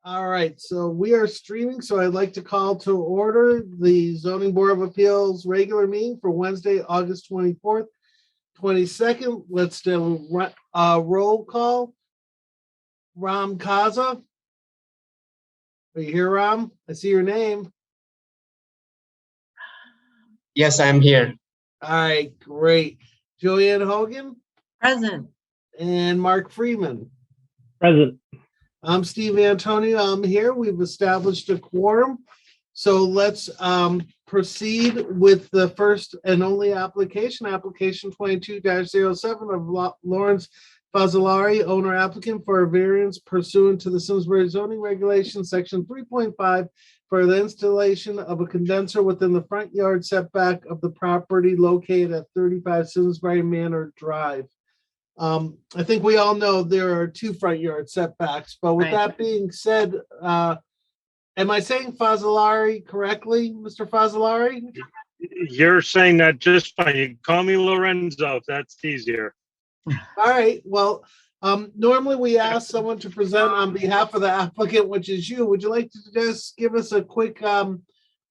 All right, so we are streaming, so I'd like to call to order the Zoning Board of Appeals regular meeting for Wednesday, August 24th, 22nd. Let's do a roll call. Ram Kaza. Are you here, Ram? I see your name. Yes, I'm here. All right, great. Joanne Hogan. Present. And Mark Freeman. Present. I'm Steve Antonio. I'm here. We've established a quorum. So let's proceed with the first and only application 22-07 of Lawrence Fazzolari, owner applicant for a variance pursuant to the Simsbury zoning regulation, section 3.5, for the installation of a condenser within the front yard setback of the property located at 35 Simsbury Manor Drive. I think we all know there are two front yard setbacks, but with that being said, am I saying Fazzolari correctly, Mr. Fazzolari? You're saying that just fine. You can call me Lorenzo if that's easier. All right. Well, normally we ask someone to present on behalf of the applicant, which is you. Would you like to just give us a quick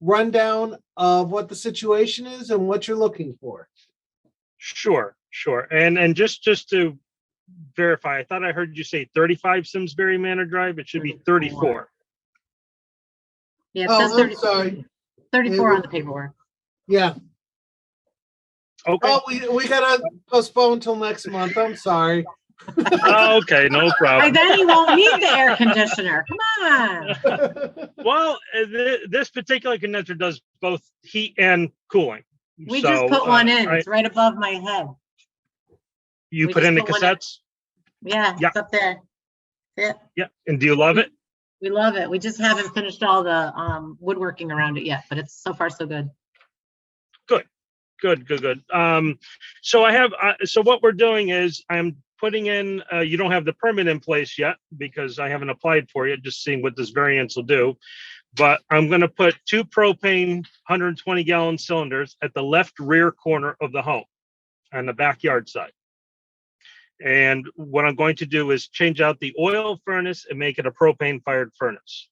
rundown of what the situation is and what you're looking for? Sure. And just to verify, I thought I heard you say 35 Simsbury Manor Drive. It should be 34. Yeah, it says I'm 30, sorry. 34 on the paperwork. Yeah. Okay. Oh, we gotta postpone till next month. I'm sorry. Okay, no By problem. then you won't need the air conditioner. Come on. Well, this particular condenser does both heat and cooling. We just put one in. It's It's right above my head. You We put just in the put one in. cassettes? Yeah, Yeah. it's up there. Yeah, Yeah. And do you love it? we love it. We just haven't finished all the woodworking around it yet, but it's so far so good. Good. So so what we're doing is I'm putting in, you don't have the permit in place yet because I haven't applied for it, just seeing what this variance will do. But I'm going to put two propane 120-gallon cylinders at the left rear corner of the home on the backyard side. And what I'm going to do is change out the oil furnace and make it a propane fired furnace.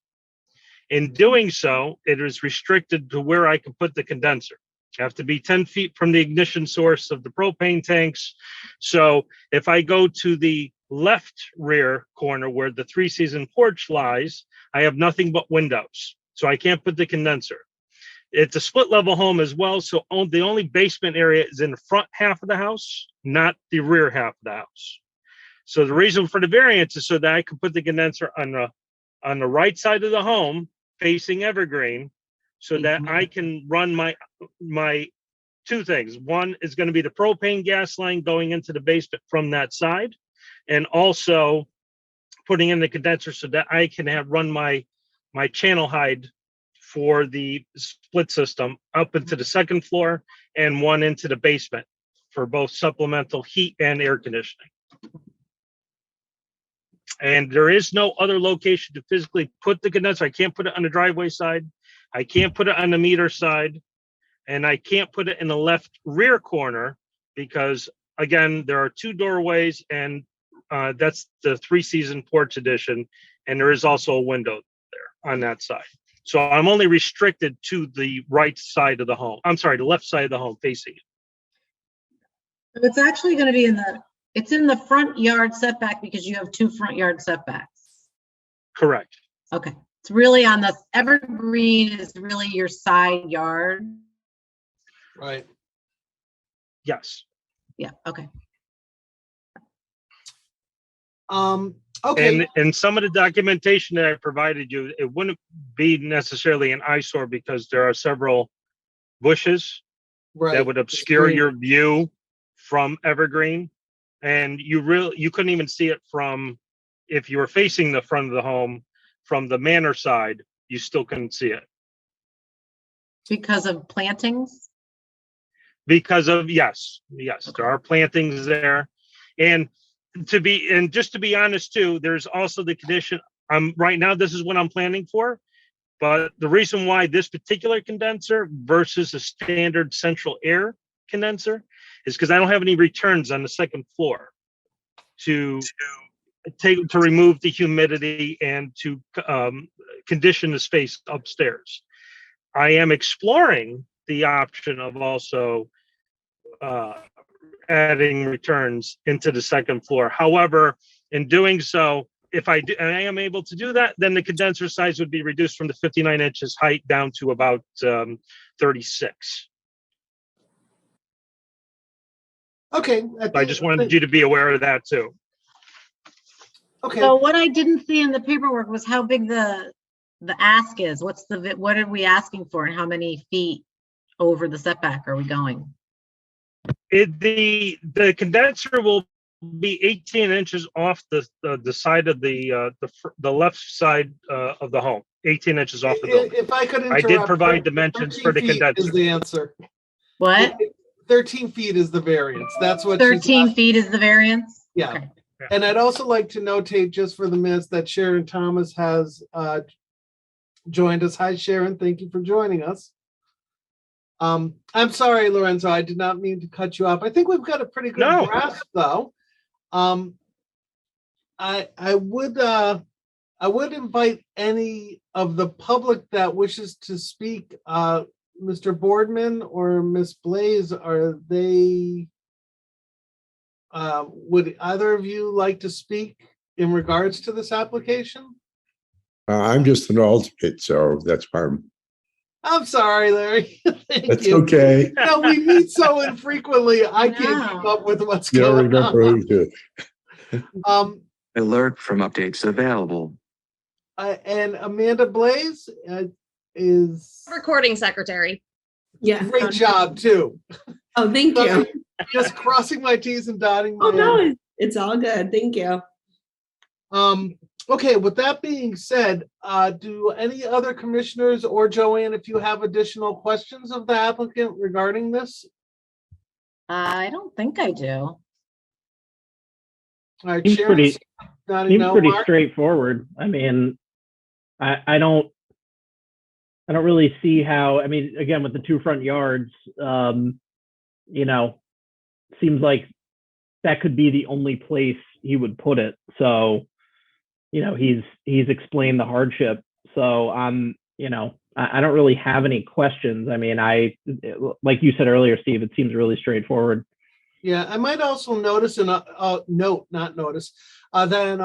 In doing so, it is restricted to where I can put the condenser. I have to be 10 feet from the ignition source of the propane tanks. So if I go to the left rear corner where the three-season porch lies, I have nothing but windows. So I can't put the condenser. It's a split level home as well. So the only basement area is in the front half of the house, not the rear half of the house. So the reason for the variance is so that I can put the condenser on the right side of the home facing Evergreen, so that I can run my two things. One is going to be the propane gas line going into the basement from that side, and also putting in the condenser so that I can run my channel hide for the split system up into the second floor and one into the basement for both supplemental heat and air conditioning. And there is no other location to physically put the condenser. I can't put it on the driveway side. I can't put it on the meter side, and I can't put it in the left rear corner because, again, there are two doorways, and that's the three-season porch edition, and there is also a window there on that side. So I'm only restricted to the right side of the home. I'm sorry, the left side of the home facing it. It's actually going to be it's in the front yard setback because you have two front yard setbacks. Correct. Okay. It's really on the Evergreen is really your side yard. Right. Yes. Yeah. Okay. Okay. And some of the documentation that I provided you, it wouldn't be necessarily an eyesore because there are several bushes that would obscure your view from Evergreen, and you couldn't even see it from, if you were facing the front of the home from the manor side, you still couldn't see it Because of plantings? because of yes, there are plantings there. And just to be honest too, there's also the condition. Right now, this is what I'm planning for, but the reason why this particular condenser versus a standard central air condenser is because I don't have any returns on the second floor to to remove the humidity and to condition the space upstairs. I am exploring the option of also adding returns into the second floor. However, in doing so, if I am able to do that, then the condenser size would be reduced from the 59 inches height down to about 36. Okay. I just wanted you to be aware of that too. Okay. So what I didn't see in the paperwork was how big the ask is. What are we asking for and how many feet over the setback are we going? The condenser will be 18 inches off the side of the left side of the home. 18 inches off the building. If I could I interrupt, did provide dimensions for the 13 feet condenser. is the answer. What? 13 feet is the variance. That's what 13 feet is the variance? Yeah. Okay. And I'd also like to notate just for the minutes that Sharon Thomas has joined us. Hi, Sharon. Thank you for joining us. I'm sorry, Lorenzo. I did not mean to cut you off. I think we've got a pretty good grasp, though. I would invite any of the public that wishes to speak. Mr. Boardman or Miss Blaze, are they? Would either of you like to speak in regards to this application? I'm just an alternate, so that's fine. I'm sorry, Larry. Thank That's you. okay. No, we meet so infrequently. I can't know. keep up with what's You don't going remember on. who to. Alert from updates available. And Amanda Blaze is Recording secretary. Yeah. great job too. Oh, thank you. Just crossing my T's and dotting my Oh, I's. no, it's all good. Thank you. Okay, with that being said, do any other commissioners or Joanne, if you have additional questions of the applicant regarding this? I don't think I do. All right, Seems Sharon, pretty- nodding Seems no. pretty Mark? straightforward. I mean, I don't really see how, I mean, again, with the two front yards, you know, seems like that could be the only place he would put it. So, you know, he's explained the hardship. So you know, I don't really have any questions. I mean, like you said earlier, Steve, it seems really straightforward. Yeah, I might also notice that in a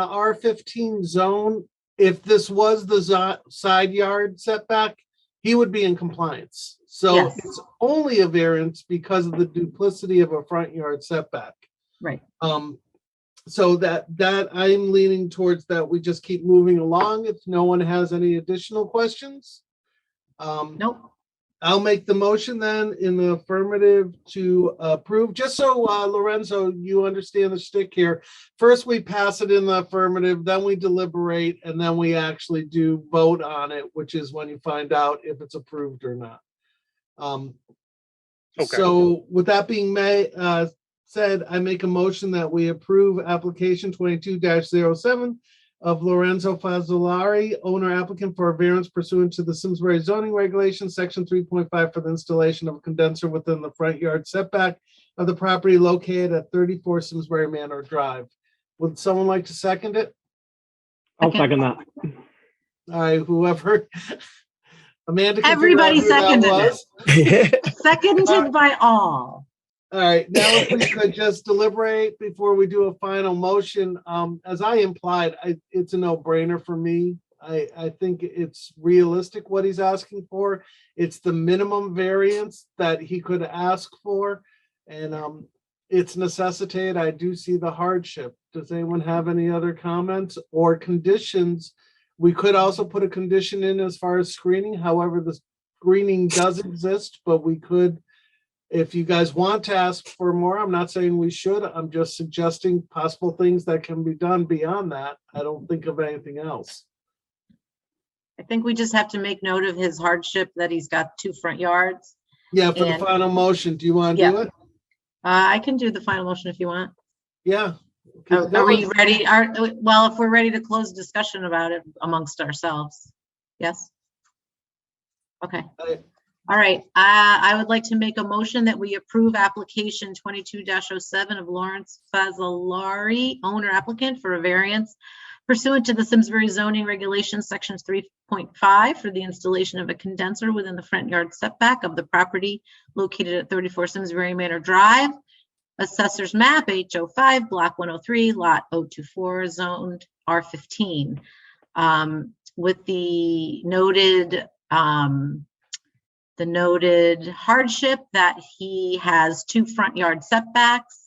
R15 zone, if this was the side yard setback, he would be in compliance. So Yes. it's only a variance because of the duplicity of a front yard setback. Right. So that I'm leaning towards that we just keep moving along if no one has any additional questions. Nope. I'll make the motion then in the affirmative to approve, just so Lorenzo, you understand the shtick here. First, we pass it in the affirmative, then we deliberate, and then we actually do vote on it, which is when you find out if it's approved or not. Okay. So with that being said, I make a motion that we approve application 22-07 of Lorenzo Fazzolari, owner applicant for a variance pursuant to the Simsbury zoning regulations, section 3.5 for the installation of a condenser within the front yard setback of the property located at 34 Simsbury Manor Drive. Would someone like to second it? I'll second that. All right, whoever. Amanda. can Everybody figure out who that seconded was. Seconded by all. All right, now if we could just deliberate before we do a final motion. As I implied, it's a no-brainer for me. I think it's realistic what he's asking for. It's the minimum variance that he could ask for, and it's necessitated. I do see the hardship. Does anyone have any other comments or conditions? We could also put a condition in as far as screening. However, the screening does exist, but we could, if you guys want to ask for more, I'm not saying we should. I'm just suggesting possible things that can be done beyond that. I don't think of anything else. I think we just have to make note of his hardship that he's got two front yards. Yeah, for the And- final motion, do you want to do Yeah. it? I can do the final motion if you want. Yeah. Are we ready? Well, if we're ready to close discussion about it amongst ourselves. Yes? Okay. All right, I would like to make a motion that we approve application 22-07 of Lawrence Fazzolari, owner applicant for a variance pursuant to the Simsbury zoning regulations, sections 3.5 for the installation of a condenser within the front yard setback of the property located at 34 Simsbury Manor Drive, Assessor's Map H05, Block 103, Lot 024, zoned R15. With the noted hardship that he has 2 front yard setbacks.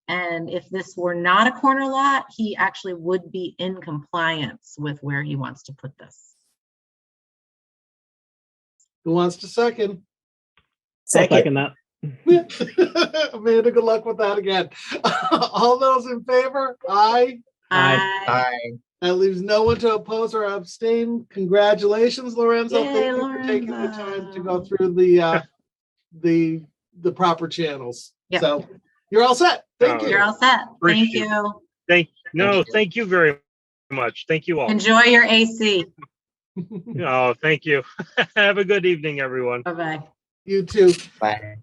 And if this were not a corner lot, he actually would be in compliance with where he wants to put this. Who wants to second? I'll second that. Amanda, good luck with that again. All those in favor? Aye. Aye. Aye. That leaves no one to oppose or abstain. Congratulations, Lorenzo. Yay, Thank you for taking the Lorenzo. time to go through the proper channels. Yep. So you're all set. Thank Oh, you. You're all set. Thank Appreciate it. you. Thank you very much. Thank you all. Enjoy your AC. Oh, thank you. Have a good evening, everyone. Bye-bye. You too. Bye.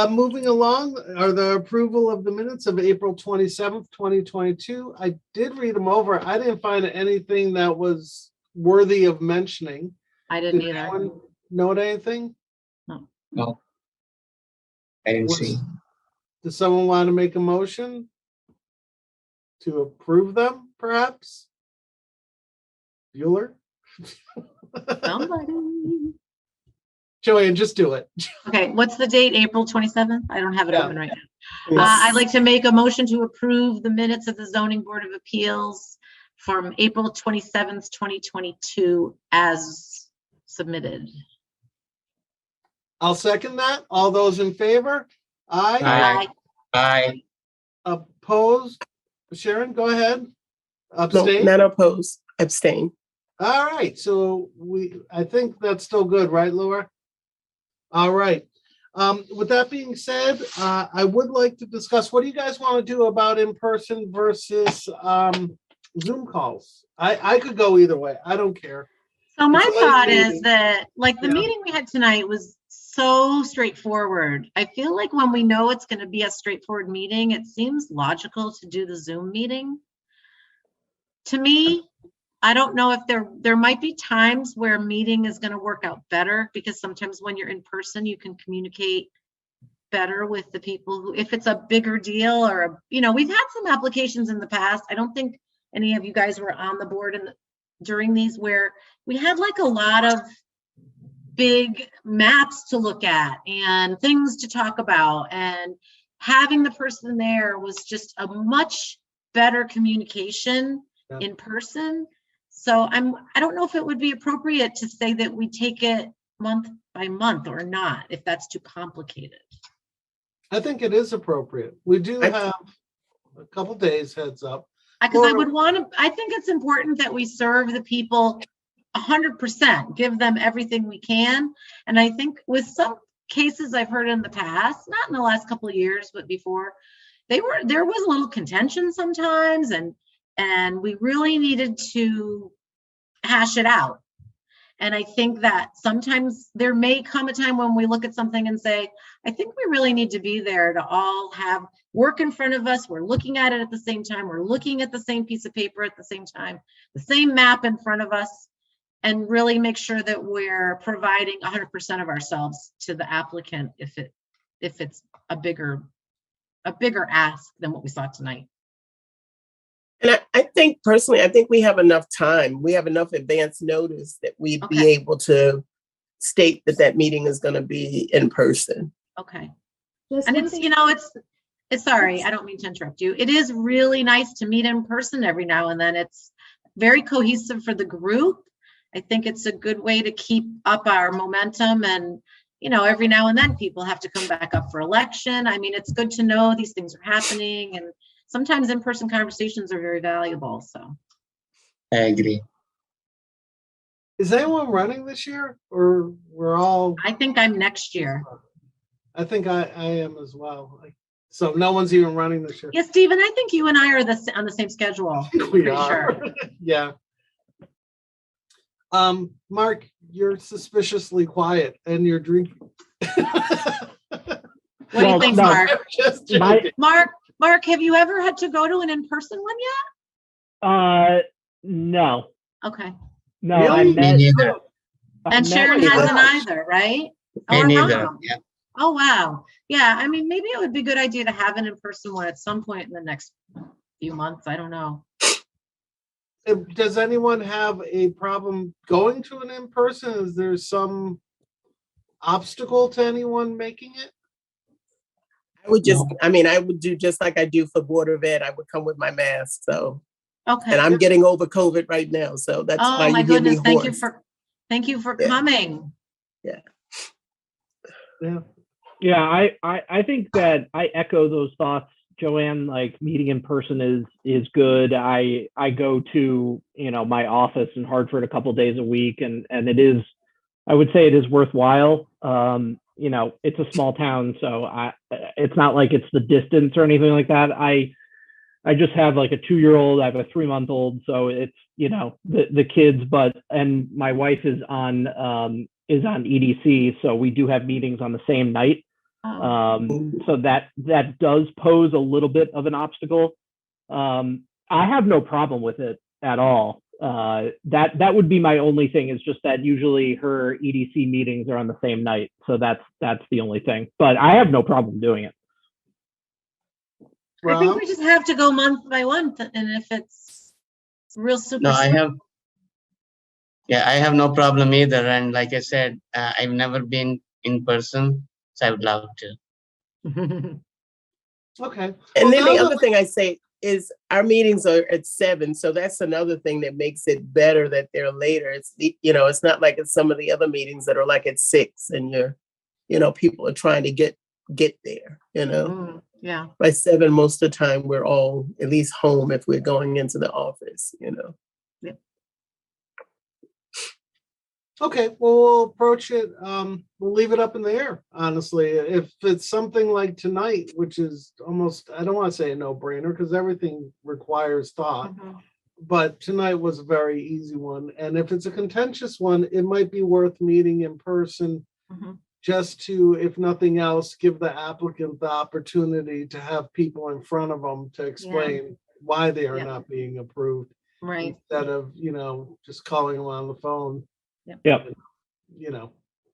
Moving along are the approval of the minutes of April 27th, 2022. I did read them over. I didn't find anything that was worthy of mentioning. I didn't Did either. anyone note anything? No. I didn't What's- see. Does someone want to make a motion to approve them, perhaps? Bueller? Somebody. Joanne, just do it. Okay, what's the date? April 27th? I don't have it Yeah. open right now. I'd like to make a motion to approve the minutes of the Zoning Board of Appeals from April 27th, 2022 as submitted. I'll second that. All those in favor? Aye. Aye. Aye. Opposed? Sharon, go ahead. No, Abstain? not opposed, abstain. All right, so I think that's still good, right, Laura? All right. With that being said, I would like to discuss, what do you guys want to do about in-person versus Zoom calls? I could go either way. I don't care. So my It's a late thought is meeting. that, like, the Yeah. meeting we had tonight was so straightforward. I feel like when we know it's going to be a straightforward meeting, it seems logical to do the Zoom meeting. To me, I don't know if there might be times where a meeting is going to work out better, because sometimes when you're in person, you can communicate better with the people who, if it's a bigger deal or, we've had some applications in the past. I don't think any of you guys were on the board during these, where we had like a lot of big maps to look at and things to talk about, and having the person there was just a much better communication Yeah. in person. So I don't know if it would be appropriate to say that we take it month by month or not, if that's too complicated. I think it is appropriate. We do I- have a couple days heads up. Because I Or- would want to, I think it's important that we serve the people 100%, give them everything we can. And I think with some cases I've heard in the past, not in the last couple of years, but before, there was a little contention sometimes, and we really needed to hash it out. And I think that sometimes there may come a time when we look at something and say, I think we really need to be there to all have work in front of us. We're looking at it at the same time. We're looking at the same piece of paper at the same time, the same map in front of us, and really make sure that we're providing 100% of ourselves to the applicant if it's a bigger ask than what we saw tonight. And I think personally, I think we have enough time. We have enough advance notice that we'd be Okay. able to state that meeting is going to be in person. Okay. Just And one it's, thing- it's sorry, I don't mean to interrupt you. It is really nice to meet in person every now and then. It's very cohesive for the group. I think it's a good way to keep up our momentum, and, every now and then people have to come back up for election. I mean, it's good to know these things are happening, and sometimes in-person conversations are very valuable, so. I agree. Is anyone running this year, or we're all? I think I'm next year. I think I am as well. So no one's even running this year. Yeah, Stephen, I think you and I are on the same schedule. We pretty are. sure. Yeah. Mark, you're suspiciously quiet and you're drinking. What do you think, no. Mark? Just My- joking. Mark, have you ever had to go to an in-person one No, yet? Okay. no, Really? I Me met. neither. I And met Sharon the- hasn't either, right? Me Oh, neither. wow. Yeah. Oh, wow. Yeah, I mean, maybe it would be a good idea to have an in-person one at some point in the next few months. I don't know. Does anyone have a problem going to an in-person? Is there some obstacle to anyone making it? I would just, No. I mean, I would do just like I do for Board of Ed. I would come with my mask. So, Okay. and I'm getting over COVID right now. So that's why Oh, my you hear me goodness. Thank you hoarse. thank you for Yeah. coming. Yeah. Yeah, I think that I echo those thoughts, Joanne. Like meeting in person is good. I go to my office in Hartford a couple days a week, and it is, I would say it is worthwhile. It's a small town, so it's not like it's the distance or anything like that. I just have like a 2-year-old. I have a 3-month-old, so it's the kids. And my wife is on EDC, so we do have meetings on the same night. So that does pose a little bit of an obstacle. I have no problem with it at all. That would be my only thing, is just that usually her EDC meetings are on the same night. So that's the only thing, but I have no problem doing it. I think Rob? we just have to go month by month, and if it's real super. No, I slow- have. Yeah, I have no problem either. And like I said, I've never been in person, so I would love to. Okay. And then now the that other thing I say is our meetings are at 7. So that's another thing that makes it better that they're later. It's not like it's some of the other meetings that are like at 6 and people are trying to get there, Mm, yeah. By 7, most of the time we're all at least home if we're going into the office. Okay, well, we'll approach it. We'll leave it up in the air, honestly. If it's something like tonight, which is almost, I don't want to say a no-brainer because everything requires thought, Mhm. but tonight was a very easy one. And if it's a contentious one, it might be worth meeting in person Mhm. just to, if nothing else, give the applicant the opportunity to have people in front of them to explain why they are Yeah. not being approved Right. instead of, just calling them on the phone. Yep.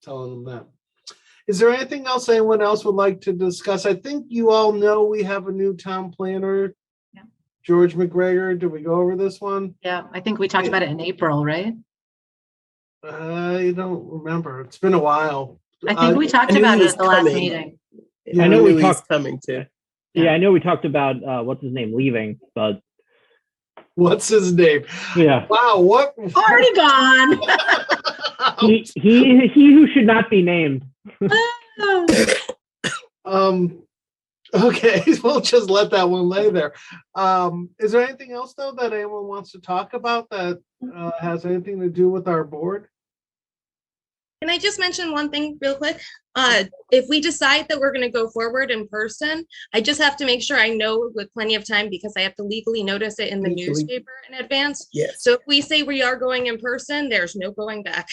Telling them that. Is there anything else anyone else would like to discuss? I think you all know we have a new town planner, Yeah. George McGregor. Did we go over this one? Yeah, I think we talked about it in April, right? I don't remember. It's been a while. I think we talked I knew about he it was at the last coming. meeting. Yeah, I know we he's talked. coming too. Yeah, I know we talked about what's his name leaving, but What's his name? yeah, Wow, what? Already gone. he who should not be named. Okay, we'll just let that one lay there. Is there anything else though that anyone wants to talk about that has anything to do with our board? Can I just mention one thing real quick? If we decide that we're going to go forward in person, I just have to make sure I know with plenty of time because I have to legally notice it in the Legally. newspaper in advance. Yes. So if we say we are going in person, there's no going back.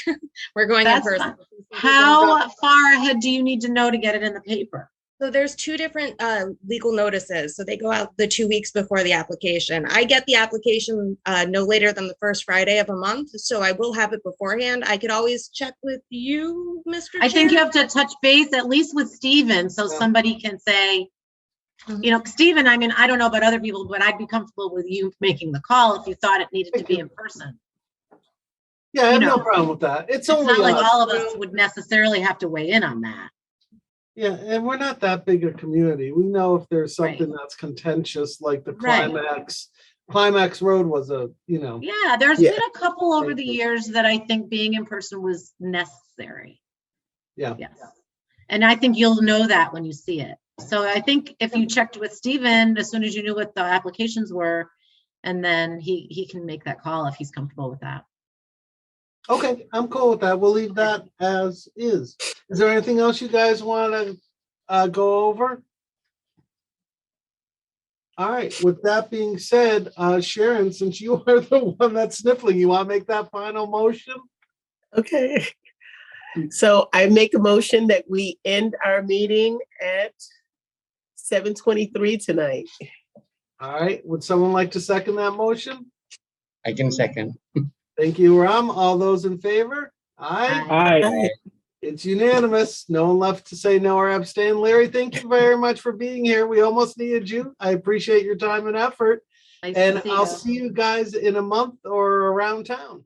We're going That's in person. fine. How far ahead do you need to know to get it in the paper? So there's 2 different legal notices. So they go out the 2 weeks before the application. I get the application no later than the first Friday of a month. So I will have it beforehand. I could always check with you, Mr. I think you Chair. have to touch base at least with Steven so somebody can say, Steven, I mean, I don't know about other people, but I'd be comfortable with you making the call if you thought it needed to be in person. Yeah, I have You no know, problem with that. It's It's only not like us. all of us would necessarily have to weigh in on that. Yeah, and we're not that big a community. We know if there's something that's contentious, like the Right. Climax Road was a, Yeah, there's Yeah. been a couple over Thank the you. years that I think being in person was necessary. Yeah. Yes. And I think you'll know that when you see it. So I think if you checked with Steven, as soon as you knew what the applications were, and then he can make that call if he's comfortable with that. Okay, I'm cool with that. We'll leave that as is. Is there anything else you guys want to go over? All right, with that being said, Sharon, since you are the one that's sniffling, you want to make that final motion? Okay. So I make a motion that we end our meeting at 7:23 tonight. All right, would someone like to second that motion? I can second. Thank you, Ram. All those in favor? Aye. Aye. It's unanimous. No one left to say no or abstain. Larry, thank you very much for being here. We almost needed you. I appreciate your time and effort. Nice to And see I'll you. see you guys in a month or around town.